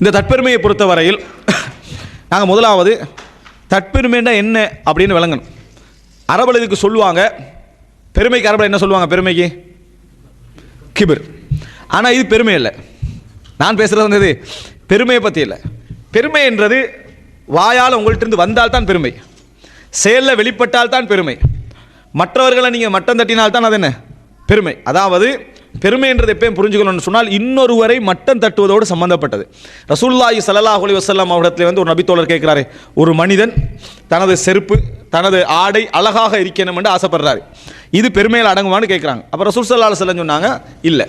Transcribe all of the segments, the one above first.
இந்த தற்பெருமையை பொறுத்தவரையில் நாங்கள் முதலாவது தற்பெருமைன்னா என்ன அப்படின்னு விளங்கணும். அரபுல இதுக்கு சொல்லுவாங்க, பெருமைக்கு அரபுல என்ன சொல்லுவாங்க? பெருமைக்கு கிபிர். ஆனால் இது பெருமை இல்லை. நான் பேசுகிறது வந்து பெருமையை பற்றி இல்லை. பெருமை என்றது வாயால் உங்கள்கிட்ட இருந்து வந்தால்தான் பெருமை, செயலில் வெளிப்பட்டால் தான் பெருமை. மற்றவர்களை நீங்கள் மட்டம் தட்டினால்தான் அது என்ன பெருமை. அதாவது பெருமை என்றது எப்பயும் புரிஞ்சுக்கணும்னு சொன்னால் இன்னொருவரை மட்டம் தட்டுவதோடு சம்பந்தப்பட்டது. ரசூலுல்லாஹி ஸல்லல்லாஹு அலைஹி வஸல்லம் அவரிடத்தில் வந்து ஒரு நபித்தோழர் கேட்கிறாரு, ஒரு மனிதன் தனது செருப்பு தனது ஆடை அழகாக இருக்கணும் என்று ஆசைப்படுறாரு, இது பெருமையில் அடங்குவான்னு கேட்குறாங்க. அப்போ ரசூல் ஸல்லல்லாஹு அலைஹி வஸல்லம் சொன்னாங்க, இல்லை,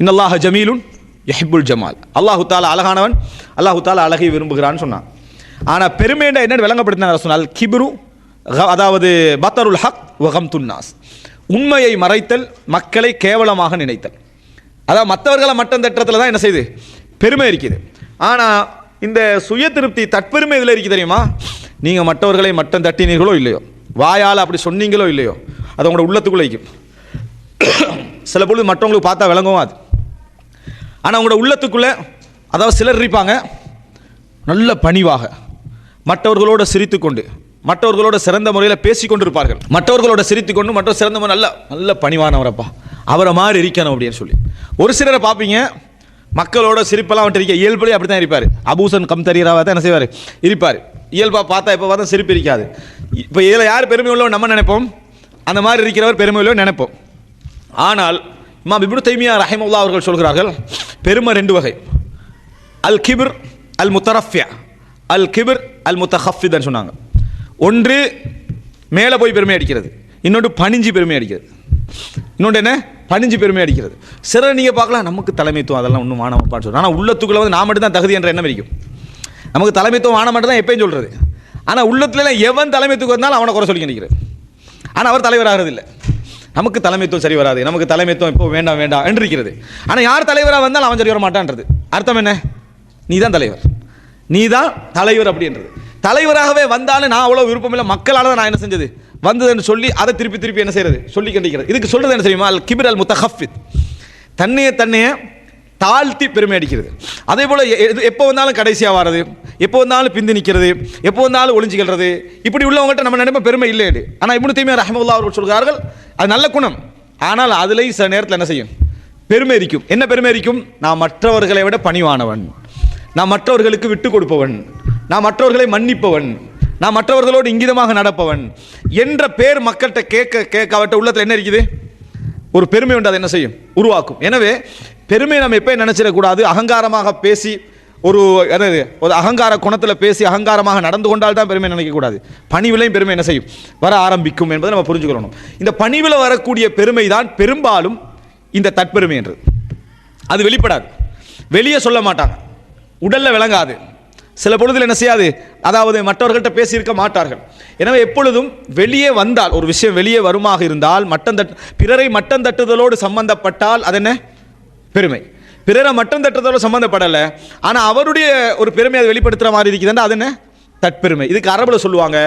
இன்னல்லாஹ ஜமீலுன் யஹிப்புல் ஜமால், அல்லாஹு தாலா அழகானவன், அல்லாஹு தாலா அழகை விரும்புகிறான்னு சொன்னான். ஆனால் பெருமைன்ற என்ன விளங்கப்படுத்தினார் சொன்னால் கிப்ரு, அதாவது பத்தருல் ஹக் வகம்துன் நாஸ், உண்மையை மறைத்தல், மக்களை கேவலமாக நினைத்தல். அதாவது மற்றவர்களை மட்டம் தட்டுறதுல தான் என்ன செய்யுது பெருமை இருக்குது. ஆனால் இந்த சுய திருப்தி தற்பெருமை இதில் இருக்குது தெரியுமா? நீங்கள் மற்றவர்களை மட்டம் தட்டினீர்களோ இல்லையோ, வாயால் அப்படி சொன்னீங்களோ இல்லையோ, அது உங்களோட உள்ளத்துக்குள்ளே வைக்கும். சில பொழுது மற்றவங்களுக்கு பார்த்தா விளங்கவும் அது. ஆனால் உங்களோட உள்ளத்துக்குள்ளே, அதாவது சிலர் இருப்பாங்க நல்ல பணிவாக மற்றவர்களோடு சிரித்து கொண்டு மற்றவர்களோட சிறந்த முறையில் பேசி கொண்டிருப்பார்கள், மற்றவர்களோட சிரித்து கொண்டு மற்ற சிறந்த முறை நல்ல நல்ல பணிவானவரப்பா, அவரை மாதிரி இருக்கணும் அப்படின்னு சொல்லி. ஒரு சிலரை பார்ப்பீங்க மக்களோட சிரிப்பெல்லாம் வந்துட்டு இருக்க, இயல்புலேயே அப்படி தான் இருப்பார். அபூசன் கம் தரீராவாக தான் என்ன செய்வார் இருப்பார். இயல்பாக பார்த்தா இப்போ பார்த்தா சிரிப்பு இருக்காது. இப்போ இதில் யார் பெருமை உள்ளவோ நம்ம நினைப்போம், அந்த மாதிரி இருக்கிறவர் பெருமை உள்ளவோ நினைப்போம். ஆனால் இமாம் இப்னு தைமியா ரஹிமஹுல்லாஹ் அவர்கள் சொல்கிறார்கள், பெருமை ரெண்டு வகை, அல் கிபிர் அல் முத்தரஃபியா, அல் கிபிர் அல் முத்தஹஃபித்னு சொன்னாங்க. ஒன்று மேலே போய் பெருமை அடிக்கிறது, இன்னொன்று பணிஞ்சு பெருமை அடிக்கிறது. இன்னொன்று என்ன பணிஞ்சு பெருமை அடிக்கிறது. சிலர் நீங்கள் பார்க்கலாம் நமக்கு தலைமைத்துவம் அதெல்லாம் ஒன்றும் வானமாப்பான்னு சொல்கிறோம். ஆனால் உள்ளத்துக்குள்ளே வந்து நான் மட்டும் தான் தகுதி என்ற எண்ணம் இருக்கும். நமக்கு தலைமைத்துவம் வான மட்டும் தான் எப்பயும் சொல்கிறது. ஆனால் உள்ளத்துல எவன் தலைமைத்துவம் வந்தாலும் அவனை குறை சொல்லி நினைக்கிறது. ஆனால் அவர் தலைவராகிறது இல்லை. நமக்கு தலைமைத்துவம் சரி வராது, நமக்கு தலைமைத்துவம் இப்போ வேண்டாம் வேண்டாம் என்று இருக்கிறது. ஆனால் யார் தலைவராக வந்தாலும் அவன் சரி வர மாட்டான்றது அர்த்தம் என்ன? நீ தான் தலைவர், நீ தான் தலைவர் அப்படின்றது. தலைவராகவே வந்தாலும் நான் அவ்வளோ விருப்பம் இல்லை, மக்களால் தான் நான் என்ன செஞ்சது வந்ததுன்னு சொல்லி அதை திருப்பி திருப்பி என்ன செய்யறது சொல்லி கண்டிக்கிறது. இதுக்கு சொல்றது என்ன தெரியுமா? அல் கிபிர் அல் முத்தஹஃபித், தன்னையே தாழ்த்தி பெருமை அடிக்கிறது. அதே போல் எப்போ வந்தாலும் கடைசியாக வர்றது, எப்போ வந்தாலும் பிந்தி நிற்கிறது, எப்போ வந்தாலும் ஒளிஞ்சிக்கிறது, இப்படி உள்ளவங்கள்ட்ட நம்ம நினைப்ப பெருமை இல்லை. ஆனால் இப்னு தைமியா ரஹ்மத்துல்லாஹி அவர்கள் சொல்கிறார்கள், அது நல்ல குணம். ஆனால் அதுலேயும் சில நேரத்தில் என்ன செய்யும் பெருமை இருக்கும். என்ன பெருமை இருக்கும்? நான் மற்றவர்களை விட பணிவானவன், நான் மற்றவர்களுக்கு விட்டு கொடுப்பவன், நான் மற்றவர்களை மன்னிப்பவன், நான் மற்றவர்களோடு இங்கிதமாக நடப்பவன் என்ற பேர் மக்கள்கிட்ட கேட்க அவட்ட உள்ளத்தில் என்ன இருக்குது? ஒரு பெருமை உண்டு, அதை என்ன செய்யும் உருவாக்கும். எனவே பெருமையை நம்ம எப்போ நினைச்சிடக்கூடாது, அகங்காரமாக பேசி ஒரு அகங்கார குணத்தில் பேசி அகங்காரமாக நடந்து கொண்டால் தான் பெருமை நினைக்கக்கூடாது. பணிவிலையும் பெருமை என்ன செய்யும் வர ஆரம்பிக்கும் என்பதை நம்ம புரிஞ்சுக்கணும். இந்த பணிவில் வரக்கூடிய பெருமை தான் பெரும்பாலும் இந்த தற்பெருமை என்றது. அது வெளிப்படாது, வெளியே சொல்ல மாட்டாங்க, உடல்ல விளங்காது, சில பொழுதில் என்ன செய்யாது, அதாவது மற்றவர்கள்ட்ட பேசியிருக்க மாட்டார்கள். எனவே எப்பொழுதும் வெளியே வந்தால், ஒரு விஷயம் வெளியே வருமாக இருந்தால், பிறரை மட்டம் தட்டுதலோடு சம்பந்தப்பட்டால் அது என்ன பெருமை. பிறரை மட்டம் தட்டுதலோடு சம்பந்தப்படலை, ஆனால் அவருடைய ஒரு பெருமை அதை வெளிப்படுத்துகிற மாதிரி இருக்குதுன்னா அது என்ன தற்பெருமை. இதுக்கு அரபுல சொல்லுவாங்க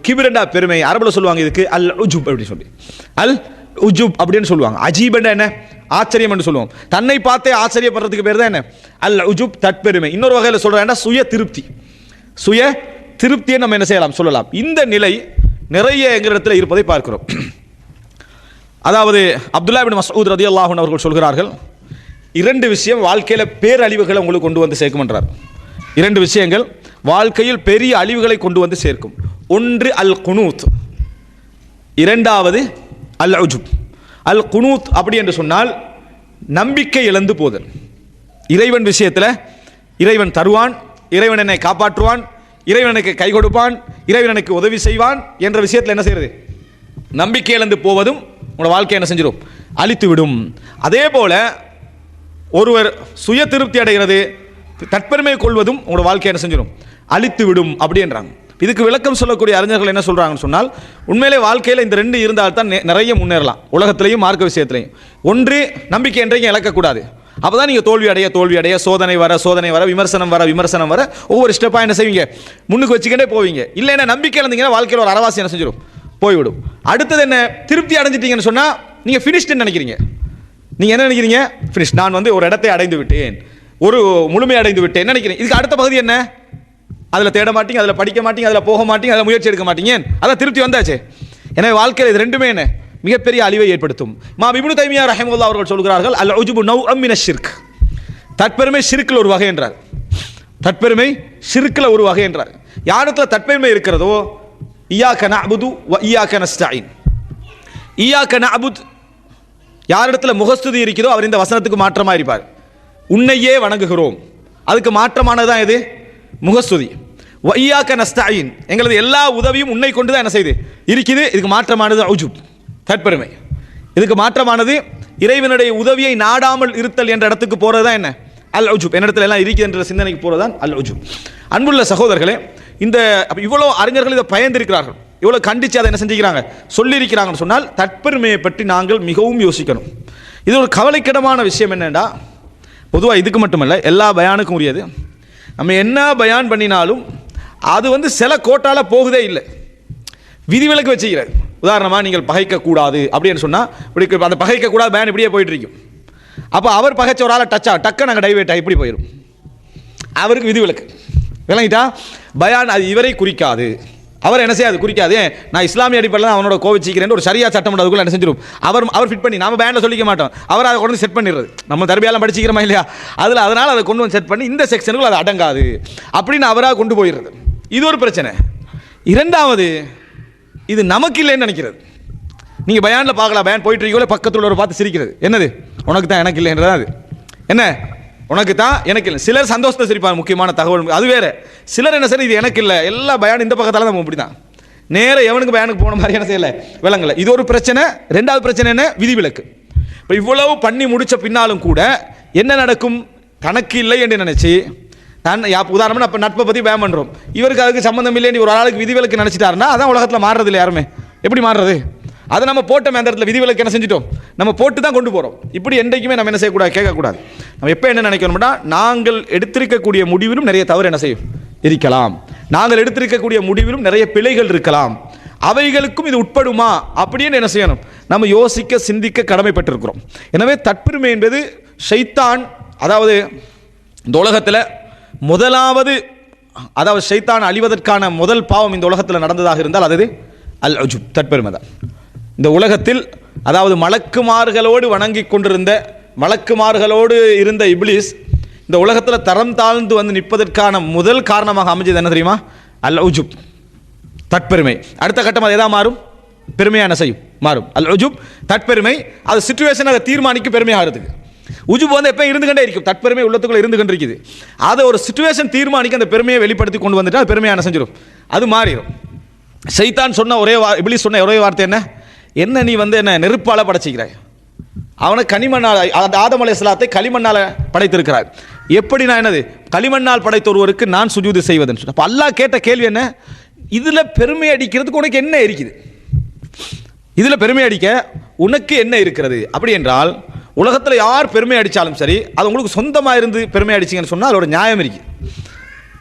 கிபிரண்டா பெருமை, அரபுல சொல்லுவாங்க இதுக்கு அல் உஜுப் அப்படின்னு சொல்லி, அல் உஜுப் அப்படின்னு சொல்லுவாங்க. அஜீபண்டா என்ன ஆச்சரியம் என்று சொல்லுவோம். தன்னை பார்த்தே ஆச்சரியப்படுறதுக்கு பேர் தான் என்ன அல் உஜுப் தற்பெருமை. இன்னொரு வகையில் சொல்கிறேன் சுய திருப்தி, சுய திருப்தியை நம்ம என்ன செய்யலாம் சொல்லலாம். இந்த நிலை நிறைய எங்கள் இடத்துல இருப்பதை பார்க்கிறோம். அதாவது அப்துல்லா இப்னு மஸ்ஊத் ரலியல்லாஹு அன்ஹு அவர்கள் சொல்கிறார்கள், இரண்டு விஷயம் வாழ்க்கையில் பேரழிவுகளை உங்களுக்கு கொண்டு வந்து சேர்க்கும் என்றார். இரண்டு விஷயங்கள் வாழ்க்கையில் பெரிய அழிவுகளை கொண்டு வந்து சேர்க்கும். ஒன்று அல் குனூத், இரண்டாவது அல் உஜுப். அல் குனூத் அப்படி என்று சொன்னால் நம்பிக்கை இழந்து போதல். இறைவன் விஷயத்தில் இறைவன் தருவான், இறைவன் என்னை காப்பாற்றுவான், இறைவன் எனக்கு கை கொடுப்பான், இறைவன் எனக்கு உதவி செய்வான் என்ற விஷயத்தில் என்ன செய்யறது? நம்பிக்கை இழந்து போவதும் உங்களோட வாழ்க்கை என்ன செஞ்சிடும் அழித்து விடும். அதே போல ஒருவர் சுய திருப்தி அடைகிறது, தற்பெருமை கொள்வதும் உங்களோட வாழ்க்கை என்ன செஞ்சிடும் அழித்து விடும் அப்படின்றாங்க. இதுக்கு விளக்கம் சொல்லக்கூடிய அறிஞர்கள் என்ன சொல்றாங்கன்னு சொன்னால், உண்மையிலே வாழ்க்கையில் இந்த ரெண்டு இருந்தால் தான் நிறைய முன்னேறலாம், உலகத்திலையும் மார்க்க விஷயத்திலையும். ஒன்று நம்பிக்கை என்றைக்கும் இழக்கக்கூடாது, அப்போ தான் நீங்கள் தோல்வி அடைய சோதனை வர விமர்சனம் வர ஒவ்வொரு ஸ்டெப்பாக என்ன செய்வீங்க முன்னுக்கு வச்சுக்கிட்டே போவீங்க. இல்லைன்னா நம்பிக்கை இழந்தீங்கன்னா வாழ்க்கையில் ஒரு அரவாசி என்ன செஞ்சிடும் போய்விடும். அடுத்தது என்ன, திருப்தி அடைஞ்சிட்டீங்கன்னு சொன்னால் நீங்கள் ஃபினிஷ்டுன்னு நினைக்கிறீங்க. நீங்கள் என்ன நினைக்கிறீங்க? ஃபினிஷ், நான் ஒரு இடத்தை அடைந்து விட்டேன், ஒரு முழுமையடைந்து விட்டு என்ன நினைக்கிறேன். இதுக்கு அடுத்த பகுதி என்ன? அதில் தேட மாட்டீங்க, அதில் படிக்க மாட்டீங்க, அதில் போக மாட்டீங்க, அதில் முயற்சி எடுக்க மாட்டீங்க. அதான் திருப்தி வந்தாச்சு. எனவே வாழ்க்கையில் இது ரெண்டுமே என்ன மிகப்பெரிய அழிவை ஏற்படுத்தும். இமாம் இப்னு தைமியா ரஹிமஹுல்லாஹ் அவர்கள் சொல்கிறார்கள், அல் உஜ்பு நௌஅம் மின ஷிர்க். தற்பெருமை ஷிர்க்கில் ஒரு வகை என்றார். தற்பெருமை ஷிர்க்கில் ஒரு வகை என்றார். யாரிடத்தில் தற்பெருமை இருக்கிறதோ, இய்யாக நஅபுது வ இய்யாக நஸ்தஈன். இய்யாக நஅபுத், யாரிடத்தில் முகஸ்துதி இருக்கிறதோ அவர் இந்த வசனத்துக்கு மாற்றமாக இருப்பார். உன்னையே வணங்குகிறோம், அதுக்கு மாற்றமானதான் எது? முகஸ்துதி. வ இய்யாக நஸ்தஈன், எங்களது எல்லா உதவியும் உன்னை கொண்டு தான் என்ன செய்து இருக்குது. இதுக்கு மாற்றமானது உஜுப், தற்பெருமை. இதுக்கு மாற்றமானது இறைவனுடைய உதவியை நாடாமல் இருத்தல் என்ற இடத்துக்கு போகிறது தான் என்ன? அல் உஜுப். என்னிடத்துல எல்லாம் இருக்குது என்ற சிந்தனைக்கு போகிறது தான் அல் உஜுப். அன்புள்ள சகோதரர்களே, இந்த இவ்வளோ அறிஞர்கள் இதை பயந்திருக்கிறார்கள், இவ்வளோ கண்டித்து அதை என்ன செஞ்சுக்கிறாங்க, சொல்லியிருக்கிறாங்கன்னு சொன்னால் தற்பெருமையை பற்றி நாங்கள் மிகவும் யோசிக்கணும். இது ஒரு கவலைக்கிடமான விஷயம். என்னென்னா, பொதுவாக இதுக்கு மட்டுமல்ல, எல்லா பயானுக்கும் உரியது. நம்ம என்ன பயான் பண்ணினாலும் அது சில கோட்டால் போகுதே இல்லை, விதிவிலக்கு வச்சுக்கிறது. உதாரணமாக, நீங்கள் பகைக்கக்கூடாது அப்படின்னு சொன்னால், இப்படி அந்த பகைக்கக்கூடாது பயான் இப்படியே போயிட்டு இருக்கும். அப்போ அவர் பகைச்ச ஒரு ஆளை டக்க நாங்கள் டைவேட் ஆகி இப்படி போயிடும். அவருக்கு விதிவிலக்கு விளங்கிட்டா. பயான் அது இவரை குறிக்காது, அவர் என்ன செய்யாது, குறிக்காது. நான் இஸ்லாமிய அடிப்படையில் தான் அவனோட கோவிச்சிக்கிறேன் ஒரு சரியா சட்டம் அதுக்குள்ள என்ன செஞ்சிடும். அவர் ஃபிட் பண்ணி நம்ம பேனில் சொல்லிக்க மாட்டோம், அவர் அதை கொண்டு செட் பண்ணிடுறது. நம்ம தர்பியாலாம் படிச்சிக்கிறோமா இல்லையா, அதனால் அதை கொண்டு வந்து செட் பண்ணி இந்த செக்ஷனுக்குள்ள அது அடங்காது அப்படின்னு அவராக கொண்டு போயிடுறது. இது ஒரு பிரச்சனை. இரண்டாவது, இது நமக்கு இல்லைன்னு நினைக்கிறது. நீங்கள் பயானில் பார்க்கலாம், பயான் போயிட்டு இருக்கீங்களோ பக்கத்தில் ஒரு பார்த்து சிரிக்கிறது. என்னது, உனக்கு தான் எனக்கு இல்லைன்றதா? அது என்ன, உனக்கு தான் எனக்கு இல்லை. சிலர் சந்தோஷத்தை சிரிப்பாங்க, முக்கியமான தகவல் அது வேறு. சிலர் என்ன சரி, இது எனக்கு இல்லை, எல்லா பயான் இந்த பக்கத்தால் நம்ம இப்படி தான் நேராக எவனுக்கு பயானுக்கு போன மாதிரி என்ன செய்யலை, விளங்கலை. இது ஒரு பிரச்சனை. ரெண்டாவது பிரச்சனை என்ன, விதிவிலக்கு. இப்போ இவ்வளவு பண்ணி முடித்த பின்னாலும் கூட என்ன நடக்கும், கணக்கு இல்லை என்று நினச்சி நான் உதாரணமாக இப்போ நட்பை பற்றி பயம் பண்ணுறோம், இவருக்கு அதுக்கு சம்மந்தம் இல்லைன்னு ஒரு ஆளுக்கு விதிவிலக்கு நினச்சிட்டாருன்னா அதான் உலகத்தில் மாறுறது இல்லை யாருமே. எப்படி மாறுறது? அதை நம்ம போட்ட மேந்தரத்தில் விதிவிலக்கு என்ன செஞ்சிட்டோம், நம்ம போட்டு தான் கொண்டு போகிறோம். இப்படி என்றைக்குமே நம்ம என்ன செய்யக்கூடாது, கேட்கக்கூடாது. நம்ம எப்போ என்ன நினைக்கணும்னா, நாங்கள் எடுத்திருக்கக்கூடிய முடிவிலும் நிறைய தவறு என்ன செய்யும் இருக்கலாம், நாங்கள் எடுத்திருக்கக்கூடிய முடிவிலும் நிறைய பிழைகள் இருக்கலாம், அவைகளுக்கும் இது உட்படுமா அப்படின்னு என்ன செய்யணும், நம்ம யோசிக்க சிந்திக்க கடமைப்பட்டிருக்கிறோம். எனவே தற்பெருமை என்பது ஷைத்தான், அதாவது இந்த உலகத்தில் முதலாவது, அதாவது ஷைத்தான் அழிவதற்கான முதல் பாவம் இந்த உலகத்தில் நடந்ததாக இருந்தால் அது அல் உஜுப், தற்பெருமை தான். இந்த உலகத்தில் அதாவது மலக்குமார்களோடு வணங்கி கொண்டிருந்த, மலக்குமார்களோடு இருந்த இப்லீஸ் இந்த உலகத்தில் தரம் தாழ்ந்து வந்து நிற்பதற்கான முதல் காரணமாக அமைஞ்சது என்ன தெரியுமா, அல் உஜுப், தற்பெருமை. அடுத்த கட்டம் அது எதா மாறும், பெருமையாக என்ன செய்யும், மாறும். அல் உஜுப், தற்பெருமை. அது சிச்சுவேஷன் அதை தீர்மானிக்கும் பெருமையாகிறதுக்கு. உஜுப் எப்போ இருந்துகிட்டே இருக்கும், தற்பெருமை உள்ளத்துக்குள்ள இருந்து கொண்டிருக்குது. அதை ஒரு சிச்சுவேஷன் தீர்மானிக்க அந்த பெருமையை வெளிப்படுத்தி கொண்டு வந்துட்டு அது பெருமையாக என்ன செஞ்சிடும், அது மாறிடும். ஷைத்தான் சொன்ன இப்லீஸ் சொன்ன ஒரே வார்த்தை என்ன, நீ என்ன நெருப்பால் படைச்சிக்கிறாய், அவனை களிமண்ணால், ஆதம் அலைஹிஸ்ஸலாத்தை களிமண்ணால் படைத்திருக்கிறார். எப்படி நான் என்னது களிமண்ணால் படைத்த ஒருவருக்கு நான் சுஜூது செய்வதுன்னு சொன்ன. அப்போ அல்லாஹ் கேட்ட கேள்வி என்ன, இதில் பெருமை அடிக்கிறதுக்கு உனக்கு என்ன இருக்குது, இதில் பெருமை அடிக்க உனக்கு என்ன இருக்கிறது? அப்படி என்றால் உலகத்தில் யார் பெருமை அடித்தாலும் சரி, அது உங்களுக்கு சொந்தமாக இருந்து பெருமை அடிச்சிங்கன்னு சொன்னால் அதோட நியாயம் இருக்குது.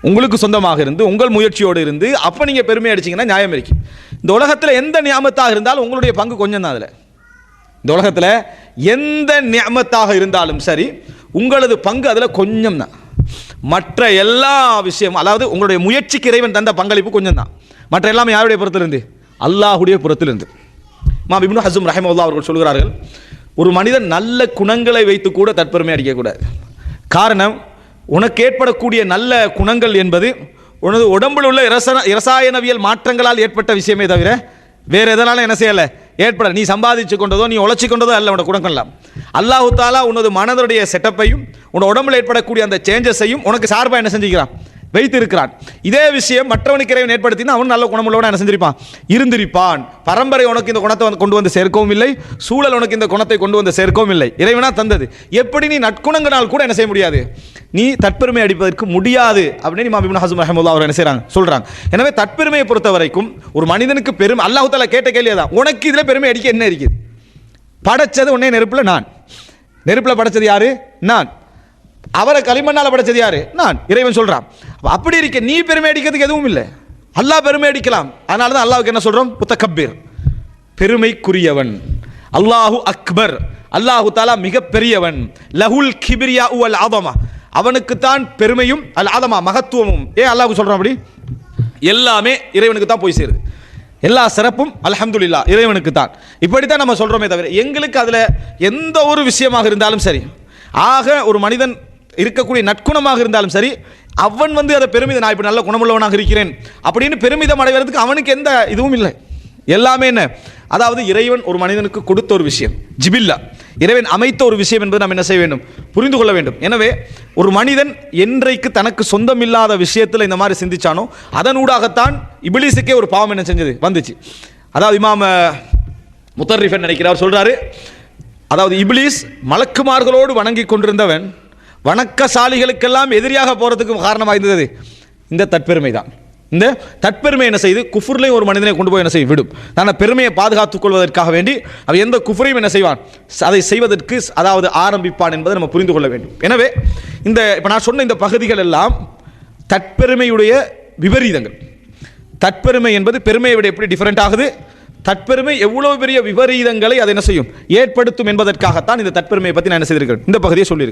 உங்களுக்கு சொந்தமாக இருந்து உங்கள் முயற்சியோடு இருந்து அப்போ நீங்கள் பெருமை அடிச்சிங்கன்னா நியாயம் இருக்குது. இந்த உலகத்தில் எந்த நியாமத்தாக இருந்தாலும் உங்களுடைய பங்கு கொஞ்சம் தான். அதில் இந்த உலகத்தில் எந்த நியாமத்தாக இருந்தாலும் சரி உங்களது பங்கு அதில் கொஞ்சம் தான். மற்ற எல்லா விஷயம், அதாவது உங்களுடைய முயற்சிக்கு இறைவன் தந்த பங்களிப்பு கொஞ்சம் தான். மற்ற எல்லாமே யாருடைய புறத்திலிருந்து, அல்லாஹுடைய புறத்திலிருந்து. இமாம் இப்னு ஹஸ்ம் ரஹிமஹுல்லாஹ் அவர்கள் சொல்கிறார்கள், ஒரு மனிதன் நல்ல குணங்களை வைத்து கூட தற்பெருமை அடிக்கக்கூடாது. காரணம், உனக்கு ஏற்படக்கூடிய நல்ல குணங்கள் என்பது உனது உடம்பில் உள்ள இரசாயனவியல் மாற்றங்களால் ஏற்பட்ட விஷயமே தவிர வேறு எதனால என்ன செய்யலை, ஏற்பட. நீ சம்பாதிச்சு கொண்டதோ நீ உழைச்சி கொண்டதோ அல்ல உனக்கு குணங்கள்லாம். அல்லாஹு தாலா உனது மனதுடைய செட்டப்பையும் உன் உடம்பில் ஏற்படக்கூடிய அந்த சேஞ்சஸையும் உனக்கு சார்பாக என்ன செஞ்சுக்கிறான், வைத்து இருக்கிறான். இதே விஷயம் மற்றவனுக்கு இறைவன் ஏற்படுத்தினா அவன் நல்ல குணமுள்ளவன் என்ன செஞ்சிருப்பான், இருந்திருப்பான். பரம்பரை உனக்கு இந்த குணத்தை கொண்டு வந்து சேர்க்கவும் இல்லை, சூழல் உனக்கு இந்த குணத்தை கொண்டு வந்து சேர்க்கவும் இல்லை, இறைவனா தந்தது. எப்படி நீ நற்குணங்களால் கூட என்ன செய்ய முடியாது, நீ தற்பெருமை அடிப்பதற்கு முடியாது அப்படின்னு இமாம் இப்னு ஹஸ்ம் ரஹிமஹுல்லாஹ் அவர் என்ன செய்றாங்க, சொல்றாங்க. எனவே தற்பெருமையை பொறுத்த வரைக்கும் ஒரு மனிதனுக்கு பெருமை, அல்லாஹ் தஆலா கேட்ட கேள்வி தான், உனக்கு இதில் பெருமை அடிக்க என்ன இருக்குது? படைச்சது உன்னை நெருப்பில் நான், நெருப்பில் படைச்சது யாரு, நான். அவரை களிமண்ணால் படைச்சது யாரு, நான். இறைவன் சொல்றான். அப்படி இருக்க நீ பெருமை அடிக்கிறதுக்கு எதுவும் இல்லை, அல்லாஹ் பெருமை அடிக்கலாம். அதனால தான் அல்லாஹ்வுக்கு என்ன சொல்றோம், முத்தகப்பீர், பெருமைக்குரியவன். அல்லாஹு அக்பர், அல்லாஹு தஆலா மிக பெரியவன். லஹுல் கிப்ரியா வல் அதமா, அவனுக்குத்தான் பெருமையும் ஆதமா மகத்துவமும். அல்லாஹ்வுக்கு சொல்றான் அப்படி? எல்லாமே இறைவனுக்கு தான் போய் சேருது. எல்லா சிறப்பும் அல்ஹம்துலில்லாஹ் இறைவனுக்கு தான். இப்படித்தான் நம்ம சொல்றோமே தவிர எங்களுக்கு அதுல எந்த ஒரு விஷயமாக இருந்தாலும் சரி, ஆக ஒரு மனிதன் இருக்கக்கூடிய நற்குணமாக இருந்தாலும் சரி, அவன் அதை பெருமிதம், நான் இப்ப நல்ல குணமுள்ளவனாக இருக்கிறேன் அப்படின்னு பெருமிதம் அடைவதற்கு அவனுக்கு எந்த இதுவும் இல்லை. எல்லாமே என்ன, அதாவது இறைவன் ஒரு மனிதனுக்கு கொடுத்த ஒரு விஷயம், ஜிபில்லா, இறைவன் அமைத்த ஒரு விஷயம் என்பதை நாம் என்ன செய்ய வேண்டும், புரிந்து கொள்ள வேண்டும். எனவே ஒரு மனிதன் என்றைக்கு தனக்கு சொந்தமில்லாத விஷயத்தில் இந்த மாதிரி சிந்திச்சானோ அதனூடாகத்தான் இபிலிஸுக்கே ஒரு பாவம் என்ன செஞ்சது வந்துச்சு. அதாவது இமாம் முத்தர்ரிஃபன் நினைக்கிறார் சொல்றாரு, அதாவது இபிலிஸ் மலக்குமார்களோடு வணங்கி கொண்டிருந்தவன் வணக்கசாலிகளுக்கெல்லாம் எதிரியாக போறதுக்கு காரணமாக இருந்தது இந்த தற்பெருமை தான். இந்த தற்பெருமை என்ன செய்து குஃபுர்லையும் ஒரு மனிதனை கொண்டு போய் என்ன செய்ய விடும். நான் பெருமையை பாதுகாத்துக் கொள்வதற்காக வேண்டி அவன் எந்த குஃபுரையும் என்ன செய்வான், அதை செய்வதற்கு அதாவது ஆரம்பிப்பான் என்பதை நம்ம புரிந்து கொள்ள வேண்டும். எனவே இந்த இப்போ நான் சொன்ன இந்த பகுதிகள் எல்லாம் தற்பெருமையுடைய விபரீதங்கள். தற்பெருமை என்பது பெருமையை விட எப்படி டிஃபரெண்ட் ஆகுது, தற்பெருமை எவ்வளவு பெரிய விபரீதங்களை அதை என்ன செய்யும் ஏற்படுத்தும் என்பதற்காகத்தான் இந்த தற்பெருமையை பற்றி நான் என்ன செய்திருக்கிறேன், இந்த பகுதியை சொல்லியிருக்கிறேன்.